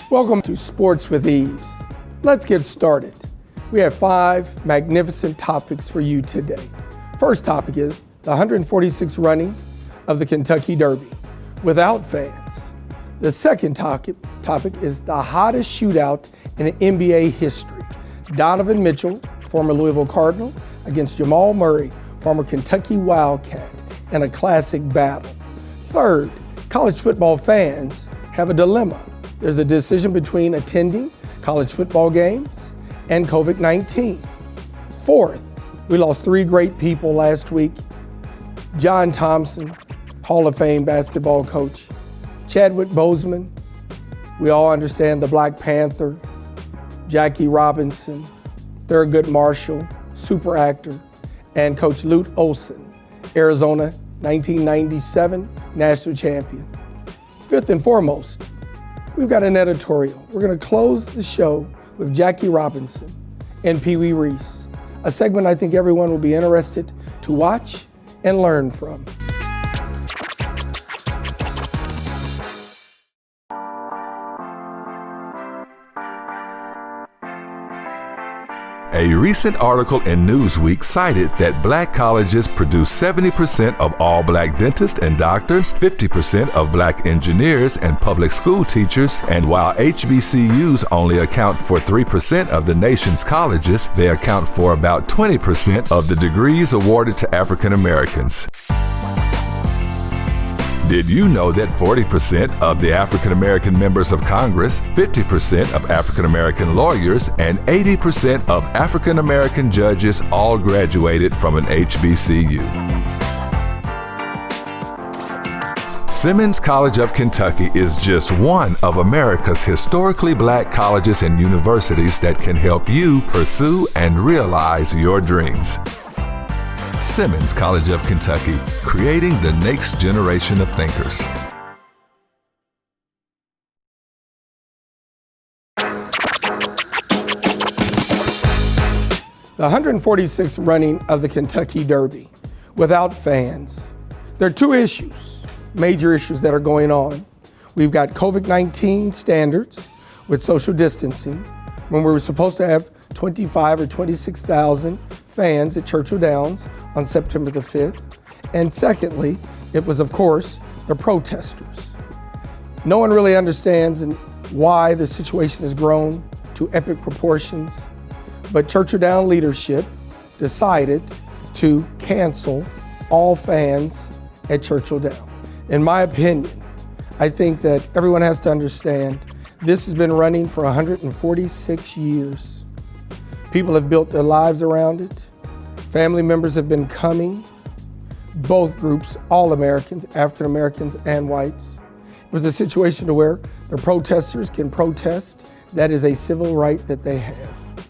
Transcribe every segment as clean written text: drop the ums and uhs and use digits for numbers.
Welcome to Sports with Eaves. Let's get started. We have 5 magnificent topics for you today. First topic is the 146th running of the Kentucky Derby without fans. The second topic is the hottest shootout in NBA history. Donovan Mitchell, former Louisville Cardinal, against Jamal Murray, former Kentucky Wildcat, in a classic battle. Third, college football fans have a dilemma. There's a decision between attending college football games and COVID-19. Fourth, we lost 3 great people last week. John Thompson, Hall of Fame basketball coach. Chadwick Boseman, we all understand the Black Panther. Jackie Robinson, Thurgood Marshall, super actor. And Coach Lute Olson, Arizona 1997 national champion. Fifth and foremost, we've got an editorial. We're going to close the show with Jackie Robinson and Pee Wee Reese, a segment I think everyone will be interested to watch and learn from. A recent article in Newsweek cited that black colleges produce 70% of all black dentists and doctors, 50% of black engineers and public school teachers, and while HBCUs only account for 3% of the nation's colleges, they account for about 20% of the degrees awarded to African Americans. Did you know that 40% of the African American members of Congress, 50% of African American lawyers, and 80% of African American judges all graduated from an HBCU? Simmons College of Kentucky is just one of America's historically black colleges and universities that can help you pursue and realize your dreams. Simmons College of Kentucky, creating the next generation of thinkers. The 146th running of the Kentucky Derby without fans. There are 2 issues, major issues that are going on. We've got COVID-19 standards with social distancing, when we were supposed to have 25 or 26,000 fans at Churchill Downs on September the 5th. And secondly, it was, of course, the protesters. No one really understands why the situation has grown to epic proportions, but Churchill Downs leadership decided to cancel all fans at Churchill Downs. In my opinion, I think that everyone has to understand this has been running for 146 years. People have built their lives around it. Family members have been coming. Both groups, all Americans, African Americans and whites. It was a situation to where the protesters can protest. That is a civil right that they have.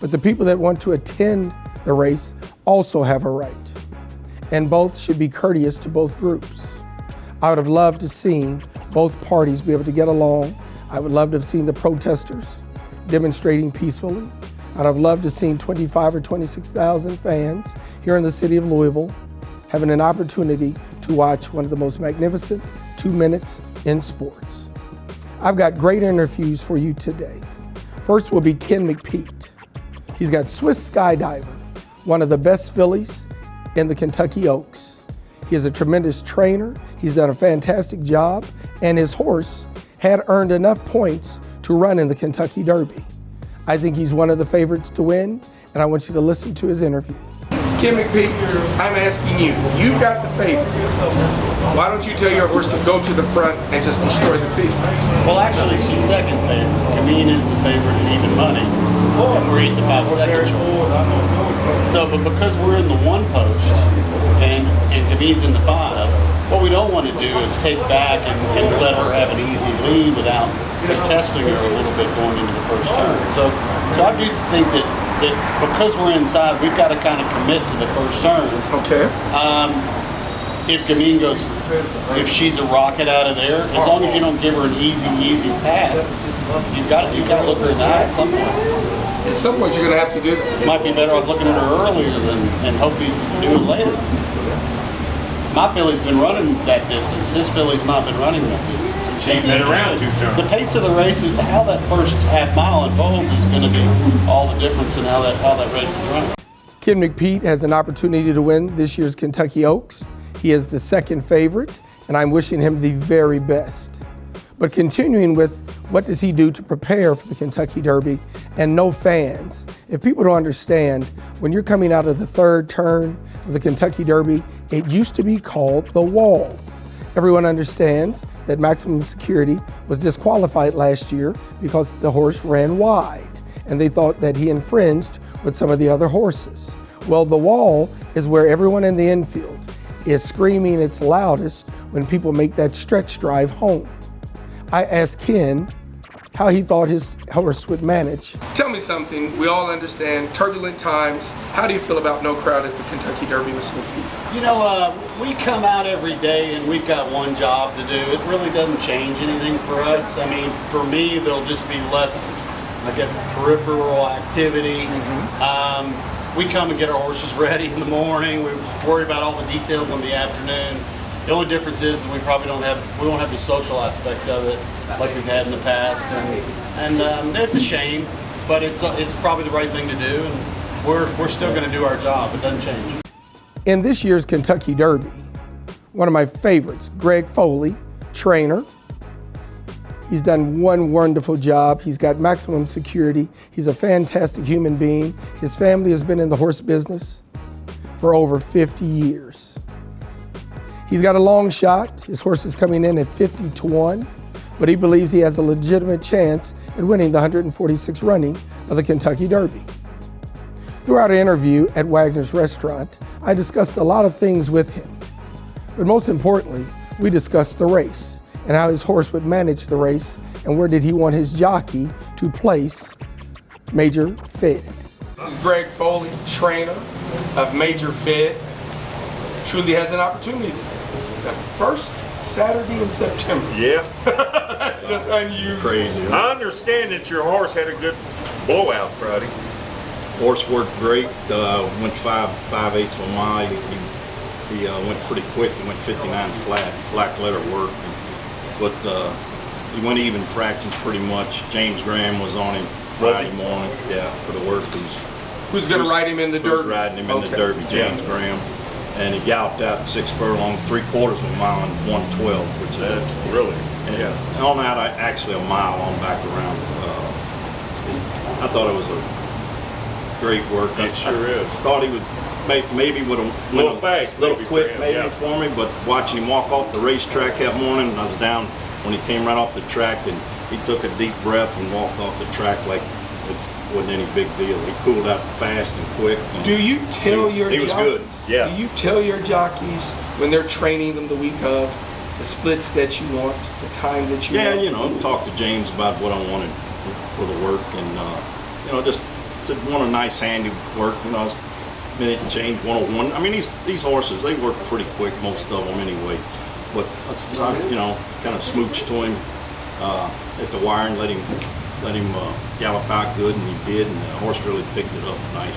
But the people that want to attend the race also have a right. And both should be courteous to both groups. I would have loved to seen both parties be able to get along. I would love to have seen the protesters demonstrating peacefully. I'd have loved to have seen 25 or 26,000 fans here in the city of Louisville having an opportunity to watch one of the most magnificent 2 minutes in sports. I've got great interviews for you today. First will be Ken McPeak. He's got Swiss Skydiver, one of the best fillies in the Kentucky Oaks. He is a tremendous trainer. He's done a fantastic job, and his horse had earned enough points to run in the Kentucky Derby. I think he's one of the favorites to win, and I want you to listen to his interview. Ken McPeak, I'm asking you, you've got the favorite. Why don't you tell your horse to go to the front and just destroy the field? Well, actually, she's second favorite. Camille is the favorite at even money, and we're 8 to 5 second choice. So, but because we're in the 1 post, and Camille's in the 5, what we don't want to do is take back and let her have an easy lead without contesting her a little bit going into the first turn. So I do think that because we're inside, we've got to kind of commit to the first turn. Okay. If Camille goes, if she's a rocket out of there, as long as you don't give her an easy path, you've got to look her in the eye at some point. At some point, you're going to have to do that. You might be better off looking at her earlier and hopefully you can do it later. my filly's been running that distance. His filly's not been running that distance. It's Ain't been around 2 turns. The pace of the race, how that first half mile unfolds is going to be all the difference in how that race is running. Ken McPeak has an opportunity to win this year's Kentucky Oaks. He is the second favorite, and I'm wishing him the very best. But continuing with what does he do to prepare for the Kentucky Derby and no fans. If people don't understand, when you're coming out of the third turn of the Kentucky Derby, it used to be called the wall. Everyone understands that Maximum Security was disqualified last year because the horse ran wide, and they thought that he infringed with some of the other horses. Well, the wall is where everyone in the infield is screaming its loudest when people make that stretch drive home. I asked Ken how he thought his horse would manage. Tell me something, we all understand turbulent times. How do you feel about no crowd at the Kentucky Derby, Mr. McPeak? You know, we come out every day and we've got one job to do. It really doesn't change anything for us. I mean, for me, there'll just be less, I guess, peripheral activity. We come and get our horses ready in the morning. We worry about all the details in the afternoon. The only difference is we probably won't have the social aspect of it like we've had in the past, and it's a shame, but it's probably the right thing to do, and we're still going to do our job. It doesn't change. In this year's Kentucky Derby, one of my favorites, Greg Foley, trainer. He's done one wonderful job. He's got Maximum Security. He's a fantastic human being. His family has been in the horse business for over 50 years. He's got a long shot. His horse is coming in at 50-1, but he believes he has a legitimate chance at winning the 146th running of the Kentucky Derby. Throughout our interview at Wagner's Restaurant, I discussed a lot of things with him, but most importantly, we discussed the race and how his horse would manage the race and where did he want his jockey to place Major Fed. This is Greg Foley, trainer of Major Fed. Truly has an opportunity. The first Saturday in September. Yeah. That's just unusual. Crazy. I understand that your horse had a good blowout Friday. Horse worked great. Went 5/8 of a mile. He went pretty quick. He went 59 flat. Black letter work. But he went even fractions pretty much. James Graham was on him Friday morning. Yeah, for the work. Who's going to ride him in the Derby? Who's riding him in the Derby? James Graham. And he galloped out 6 furlongs, 3/4 of a mile, and 1:12, which is That's really, and on that, actually a mile on back around. I thought it was a great work. It sure is. Thought he was maybe would have a little fast, a little maybe quick, for him, for me. But watching him walk off the racetrack that morning, I was down when he came right off the track, and he took a deep breath and walked off the track like it wasn't any big deal. He cooled out fast and quick. And do you tell your he was good. Yeah. Do you tell your jockeys when they're training them the week of the splits that you want, the time that you want? Yeah, you know, talk to James about what I wanted for the work, and just want a nice handy work. You know, minute and change 101. I mean, these horses, they work pretty quick, most of them anyway. But let's not, kind of smooch to him at the wire and let him gallop out good, and he did, and the horse really picked it up nice.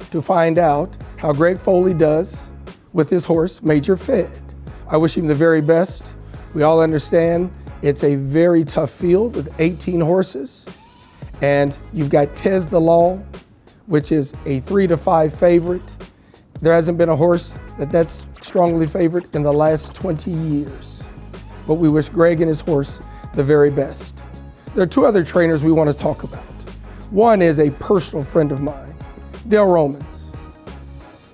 To find out how Greg Foley does with his horse, Major Fed. I wish him the very best. We all understand it's a very tough field with 18 horses, and you've got Tez the Law, which is a 3-5 favorite. There hasn't been a horse that's strongly favored in the last 20 years. But we wish Greg and his horse the very best. There are 2 other trainers we want to talk about. One is a personal friend of mine, Dale Romans.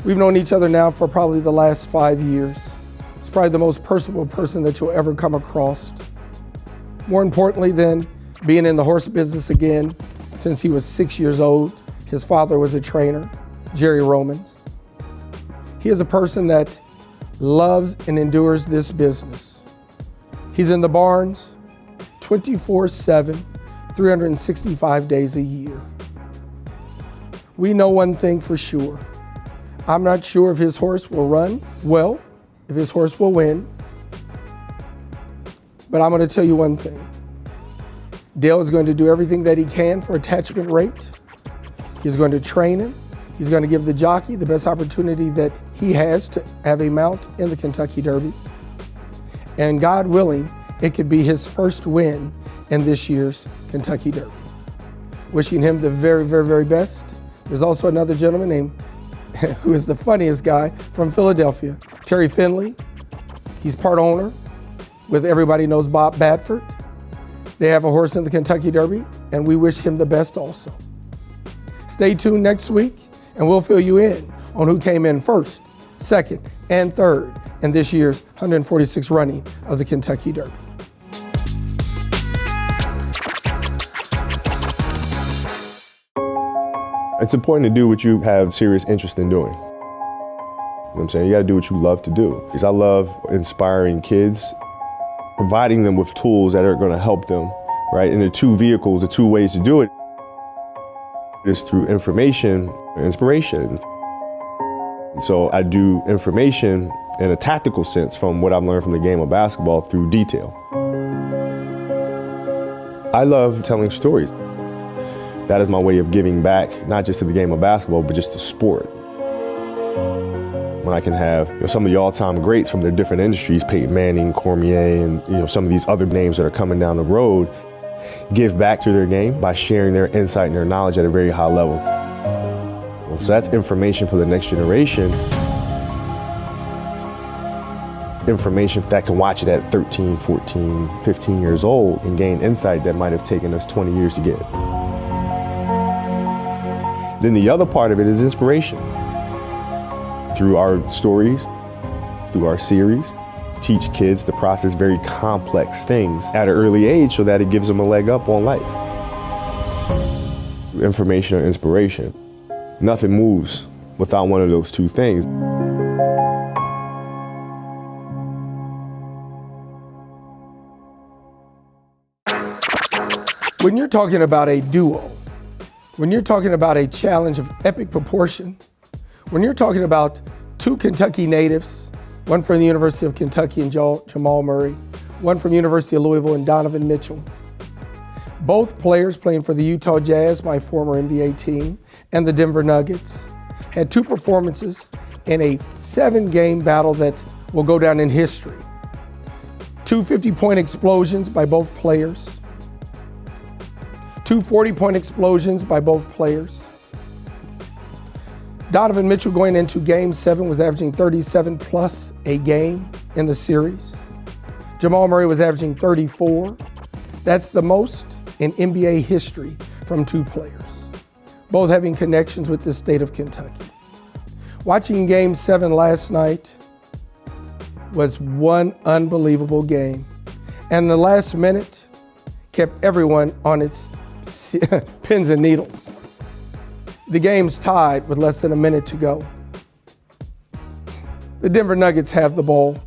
We've known each other now for probably the last 5 years. He's probably the most personable person that you'll ever come across. More importantly than being in the horse business again, since he was 6 years old, his father was a trainer, Jerry Romans. He is a person that loves and endures this business. He's in the barns 24/7, 365 days a year. We know one thing for sure. I'm not sure if his horse will run well, if his horse will win, but I'm going to tell you one thing. Dale is going to do everything that he can for attachment rate. He's going to train him. He's going to give the jockey the best opportunity that he has to have a mount in the Kentucky Derby. And God willing, it could be his first win in this year's Kentucky Derby. Wishing him the very, very, very best. There's also another gentleman named, who is the funniest guy, from Philadelphia, Terry Finley. He's part owner with Everybody Knows Bob Badford. They have a horse in the Kentucky Derby, and we wish him the best also. Stay tuned next week, and we'll fill you in on who came in first, second, and third in this year's 146th running of the Kentucky Derby. It's important to do what you have serious interest in doing. You know what I'm saying? You gotta do what you love to do. Because I love inspiring kids, providing them with tools that are gonna help them, right? And the two vehicles, the two ways to do it is through information and inspiration. So I do information in a tactical sense from what I've learned from the game of basketball through detail. I love telling stories. That is my way of giving back, not just to the game of basketball, but just to sport. When I can have some of the all-time greats from their different industries, Peyton Manning, Cormier, and some of these other names that are coming down the road, give back to their game by sharing their insight and their knowledge at a very high level. So that's information for the next generation. Information that can watch it at 13, 14, 15 years old and gain insight that might have taken us 20 years to get. Then the other part of it is inspiration. Through our stories, through our series, teach kids to process very complex things at an early age so that it gives them a leg up on life. Information or inspiration. Nothing moves without one of those two things. When you're talking about a duo, when you're talking about a challenge of epic proportion, when you're talking about two Kentucky natives, one from the University of Kentucky and Jamal Murray, one from University of Louisville and Donovan Mitchell, both players playing for the Utah Jazz, my former NBA team, and the Denver Nuggets, had two performances in a 7-game battle that will go down in history. Two 50-point explosions by both players. Two 40-point explosions by both players. Donovan Mitchell going into Game 7 was averaging 37 plus a game in the series. Jamal Murray was averaging 34. That's the most in NBA history from two players, both having connections with the state of Kentucky. Watching Game 7 last night was one unbelievable game. And the last minute kept everyone on its pins and needles. The game's tied with less than a minute to go. The Denver Nuggets have the ball.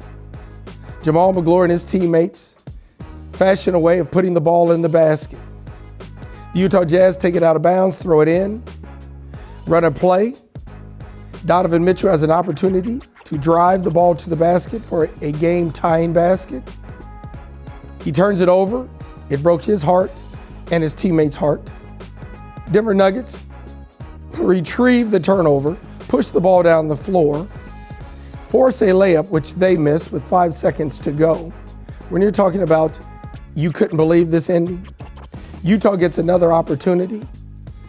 Jamal McGlory and his teammates fashion a way of putting the ball in the basket. The Utah Jazz take it out of bounds, throw it in, run a play. Donovan Mitchell has an opportunity to drive the ball to the basket for a game-tying basket. He turns it over. It broke his heart and his teammates' heart. Denver Nuggets retrieve the turnover, push the ball down the floor, force a layup, which they miss with 5 seconds to go. When you're talking about you couldn't believe this ending, Utah gets another opportunity.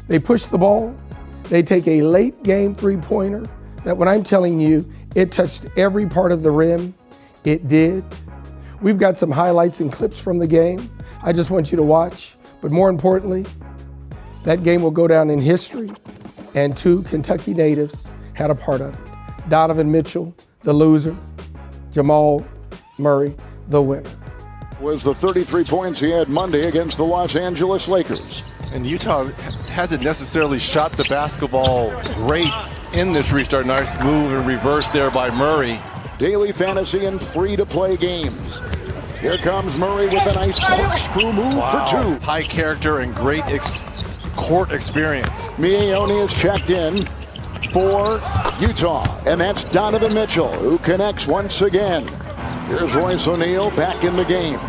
They push the ball. They take a late game three-pointer that when I'm telling you, it touched every part of the rim. It did. We've got some highlights and clips from the game. I just want you to watch. But more importantly, that game will go down in history, and two Kentucky natives had a part of it. Donovan Mitchell, the loser, Jamal Murray, the winner. Was the 33 points he had Monday against the Los Angeles Lakers. And Utah hasn't necessarily shot the basketball great in this restart. Nice move and reverse there by Murray. Daily fantasy and free-to-play games. Here comes Murray with a nice corkscrew move for two. High character and great court experience. Mignoni is checked in for Utah, and that's Donovan Mitchell, who connects once again. Here's Royce O'Neal back in the game.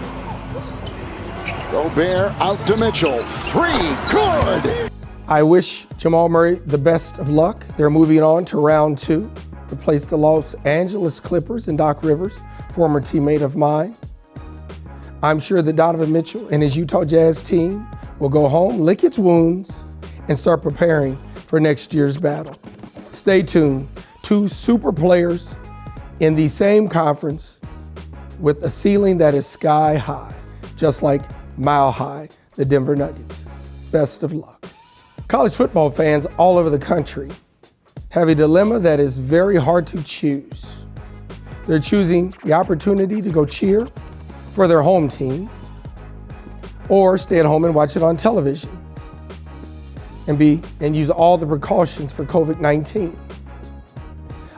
Gobert out to Mitchell. Three, good! I wish Jamal Murray the best of luck. They're moving on to round 2. replaced the Los Angeles Clippers and Doc Rivers, former teammate of mine. I'm sure that Donovan Mitchell and his Utah Jazz team will go home, lick its wounds, and start preparing for next year's battle. Stay tuned. 2 super players in the same conference with a ceiling that is sky high, just like Mile High, the Denver Nuggets. Best of luck. College football fans all over the country have a dilemma that is very hard to choose. They're choosing the opportunity to go cheer for their home team or stay at home and watch it on television and use all the precautions for COVID-19.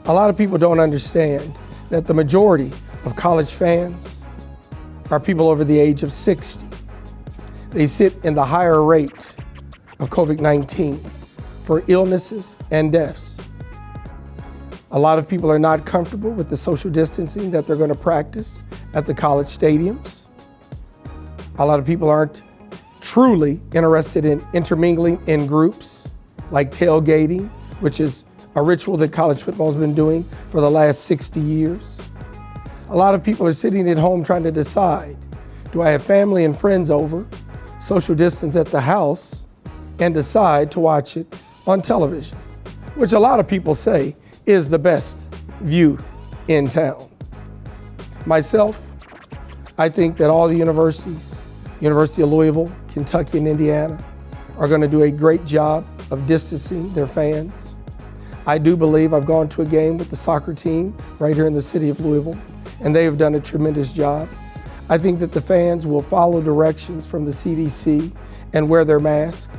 A lot of people don't understand that the majority of college fans are people over the age of 60. They sit in the higher rate of COVID-19 for illnesses and deaths. A lot of people are not comfortable with the social distancing that they're going to practice at the college stadiums. A lot of people aren't truly interested in intermingling in groups like tailgating, which is a ritual that college football has been doing for the last 60 years. A lot of people are sitting at home trying to decide, do I have family and friends over, social distance at the house, and decide to watch it on television, which a lot of people say is the best view in town. Myself, I think that all the universities, University of Louisville, Kentucky, and Indiana, are going to do a great job of distancing their fans. I do believe I've gone to a game with the soccer team right here in the city of Louisville, and they have done a tremendous job. I think that the fans will follow directions from the CDC and wear their masks.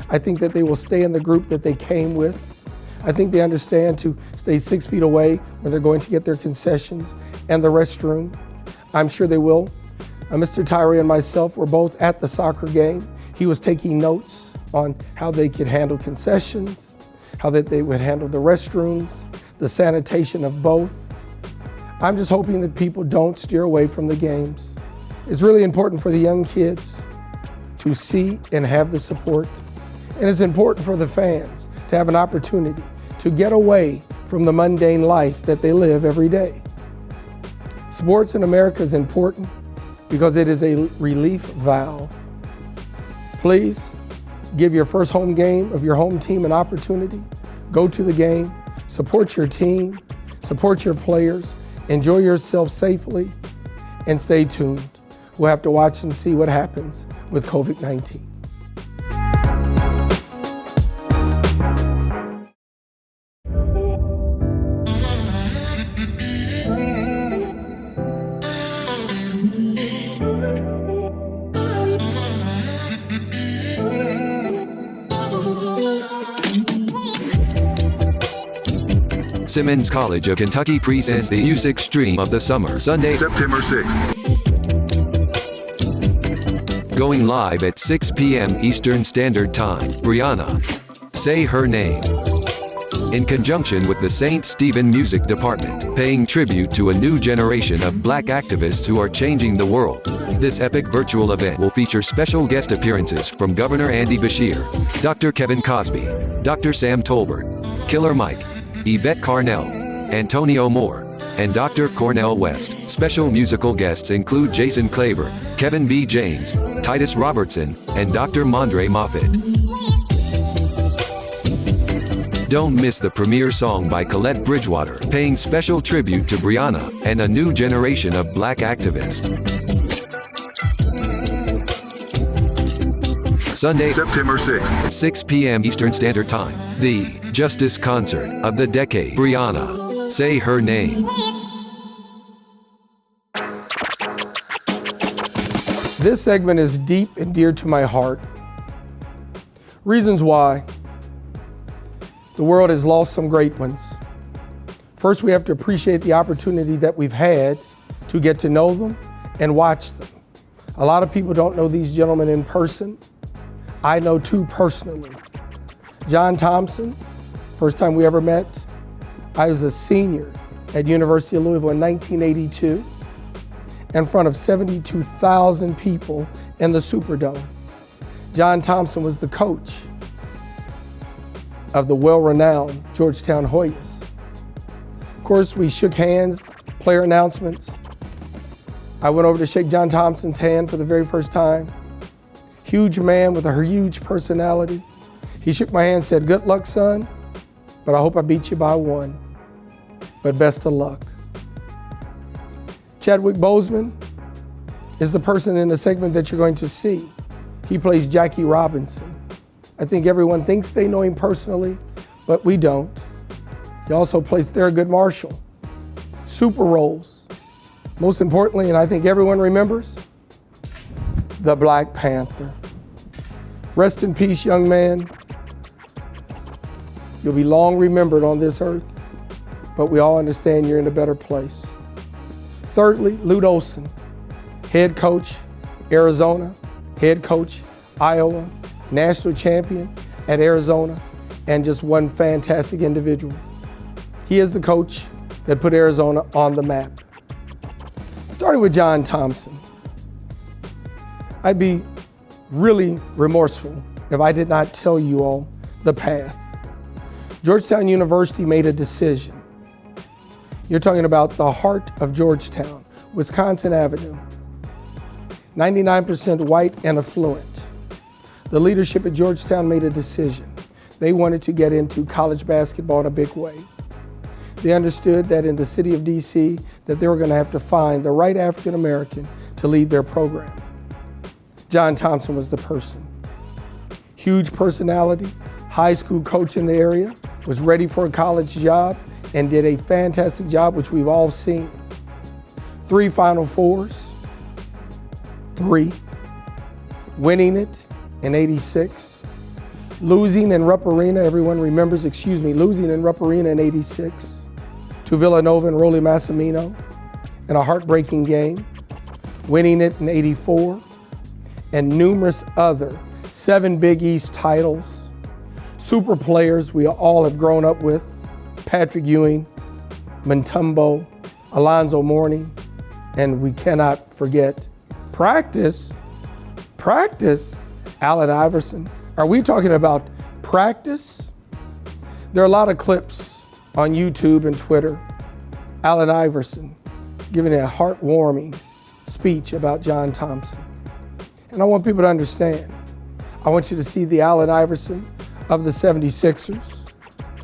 I think that they will stay in the group that they came with. I think they understand to stay 6 feet away when they're going to get their concessions and the restroom. I'm sure they will. Mr. Tyree and myself were both at the soccer game. He was taking notes on how they could handle concessions, how that they would handle the restrooms, the sanitation of both. I'm just hoping that people don't steer away from the games. It's really important for the young kids to see and have the support. And it's important for the fans to have an opportunity to get away from the mundane life that they live every day. Sports in America is important because it is a relief valve. Please give your first home game of your home team an opportunity. Go to the game, support your team, support your players, enjoy yourself safely, and stay tuned. We'll have to watch and see what happens with COVID-19. Simmons College of Kentucky presents the music stream of the summer, Sunday, September 6th. going live at 6 p.m. Eastern Standard Time. Brianna, Say Her Name. In conjunction with the St. Stephen Music Department, paying tribute to a new generation of Black activists who are changing the world. This epic virtual event will feature special guest appearances from Governor Andy Beshear, Dr. Kevin Cosby, Dr. Sam Tolbert, Killer Mike, Yvette Carnell, Antonio Moore, and Dr. Cornel West. Special musical guests include Jason Claver, Kevin B. James, Titus Robertson, and Dr. Mondre Moffitt. Don't miss the premiere song by Colette Bridgewater, paying special tribute to Brianna and a new generation of Black activists. Sunday, September 6th. at 6 p.m. Eastern Standard Time, the Justice Concert of the Decade. Brianna, Say Her Name. This segment is deep and dear to my heart. Reasons why. The world has lost some great ones. First, we have to appreciate the opportunity that we've had to get to know them and watch them. A lot of people don't know these gentlemen in person. I know two personally. John Thompson, first time we ever met, I was a senior at University of Louisville in 1982 in front of 72,000 people in the Superdome. John Thompson was the coach of the well-renowned Georgetown Hoyas. course, we shook hands, player announcements. I went over to shake John Thompson's hand for the very first time. Huge man with a huge personality. He shook my hand and said, "Good luck, son, but I hope I beat you by one. But best of luck." Chadwick Boseman is the person in the segment that you're going to see. He plays Jackie Robinson. I think everyone thinks they know him personally, but we don't. He also plays Thurgood Marshall. Super roles. Most importantly, and I think everyone remembers, the Black Panther. Rest in peace, young man. You'll be long remembered on this earth, but we all understand you're in a better place. Thirdly, Lute Olson, head coach, Arizona, head coach, Iowa, national champion at Arizona, and just one fantastic individual. He is the coach that put Arizona on the map. Starting with John Thompson. I'd be really remorseful if I did not tell you all the path. Georgetown University made a decision. You're talking about the heart of Georgetown, Wisconsin Avenue. 99% white and affluent. The leadership at Georgetown made a decision. They wanted to get into college basketball in a big way. They understood that in the city of DC, that they were going to have to find the right African American to lead their program. John Thompson was the person. Huge personality, high school coach in the area, was ready for a college job, and did a fantastic job, which we've all seen. 3 Final Fours, 3, winning it in '86, losing in Rupp Arena, everyone remembers, losing in Rupp Arena in '86 to Villanova and Rolly Massimino in a heartbreaking game, winning it in '84, and numerous other 7 Big East titles, super players we all have grown up with, Patrick Ewing, Mutombo, Alonzo Mourning, and we cannot forget practice, Allen Iverson. Are we talking about practice? There are a lot of clips on YouTube and Twitter. Allen Iverson giving a heartwarming speech about John Thompson. And I want people to understand. I want you to see the Allen Iverson of the 76ers,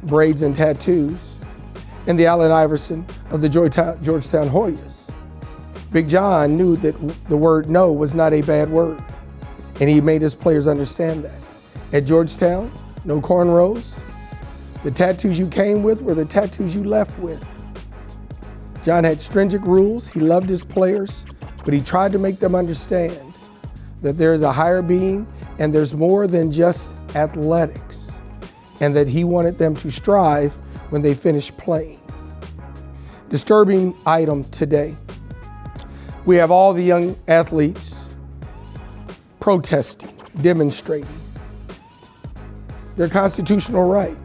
braids and tattoos, and the Allen Iverson of the Georgetown Hoyas. Big John knew that the word no was not a bad word, and he made his players understand that. At Georgetown, no cornrows. The tattoos you came with were the tattoos you left with. John had stringent rules. He loved his players, but he tried to make them understand that there is a higher being and there's more than just athletics, and that he wanted them to strive when they finished playing. Disturbing item today. We have all the young athletes protesting, demonstrating their constitutional right.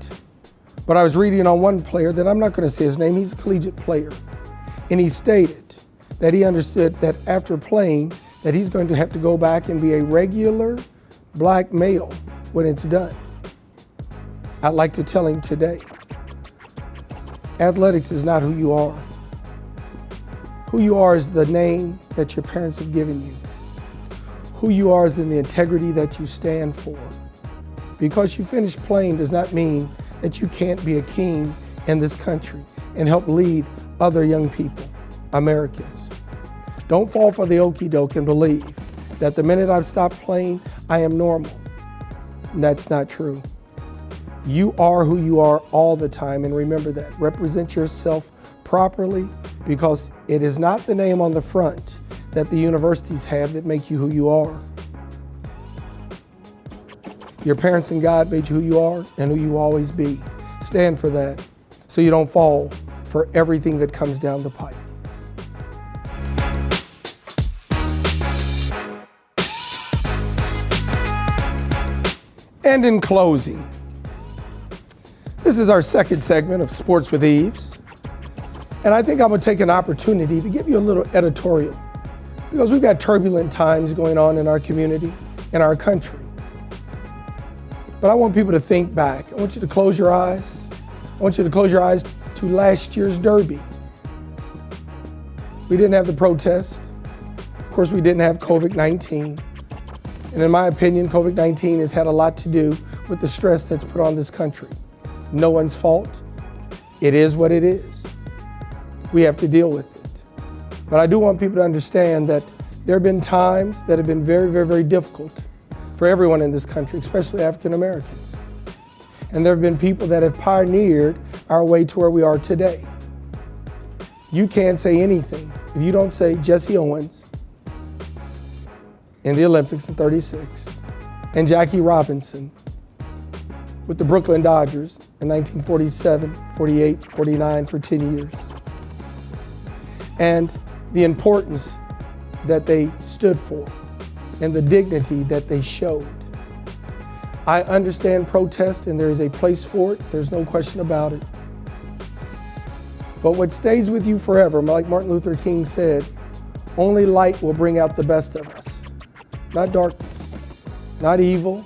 But I was reading on one player that I'm not going to say his name, he's a collegiate player, and he stated that he understood that after playing, that he's going to have to go back and be a regular black male when it's done. I'd like to tell him today, athletics is not who you are. Who you are is the name that your parents have given you. Who you are is in the integrity that you stand for. Because you finished playing does not mean that you can't be a king in this country and help lead other young people, Americans. Don't fall for the okie doke and believe that the minute I've stopped playing, I am normal. That's not true. You are who you are all the time, and remember that. Represent yourself properly, because it is not the name on the front that the universities have that make you who you are. Your parents and God made you who you are and who you will always be. Stand for that so you don't fall for everything that comes down the pipe. And in closing, this is our second segment of Sports with Eaves. And I think I'm going to take an opportunity to give you a little editorial, because we've got turbulent times going on in our community, in our country. But I want people to think back. I want you to close your eyes. I want you to close your eyes to last year's Derby. We didn't have the protest. Of course, we didn't have COVID-19. And in my opinion, COVID-19 has had a lot to do with the stress that's put on this country. No one's fault. It is what it is. We have to deal with it. But I do want people to understand that there have been times that have been very, very, very difficult for everyone in this country, especially African Americans. And there have been people that have pioneered our way to where we are today. You can't say anything if you don't say Jesse Owens in the Olympics in '36 and Jackie Robinson with the Brooklyn Dodgers in 1947, 48, 49 for 10 years. And the importance that they stood for and the dignity that they showed. I understand protest and there is a place for it. There's no question about it. But what stays with you forever, like Martin Luther King said, only light will bring out the best of us. Not darkness, not evil,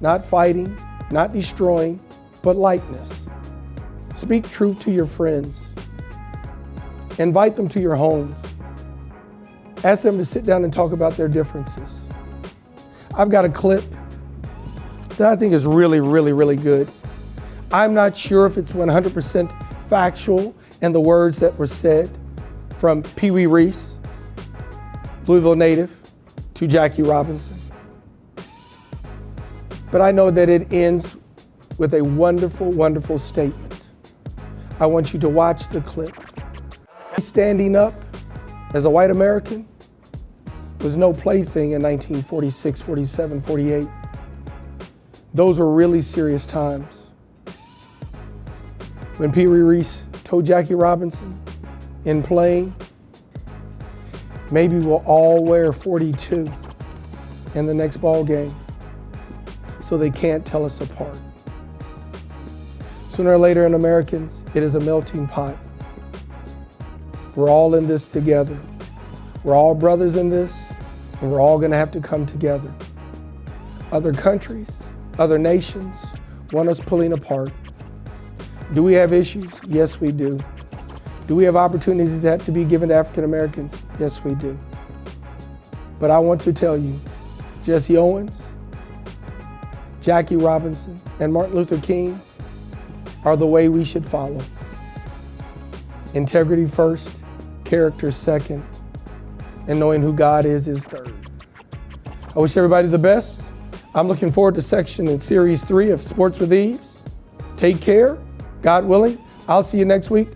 not fighting, not destroying, but lightness. Speak truth to your friends. Invite them to your homes. Ask them to sit down and talk about their differences. I've got a clip that I think is really, really, really good. I'm not sure if it's 100% factual in the words that were said from Pee Wee Reese, Louisville native, to Jackie Robinson. But I know that it ends with a wonderful, wonderful statement. I want you to watch the clip. Standing up as a white American was no plaything in 1946, 47, 48. Those were really serious times. When Pee Wee Reese told Jackie Robinson in playing, maybe we'll all wear 42 in the next ball game so they can't tell us apart. Sooner or later in Americans, it is a melting pot. We're all in this together. We're all brothers in this, and we're all gonna have to come together. Other countries, other nations want us pulling apart. Do we have issues? Yes, we do. Do we have opportunities that have to be given to African Americans? Yes, we do. But I want to tell you, Jesse Owens, Jackie Robinson, and Martin Luther King are the way we should follow. Integrity first, character second, and knowing who God is third. I wish everybody the best. I'm looking forward to section in Series 3 of Sports with Eaves. Take care, God willing. I'll see you next week.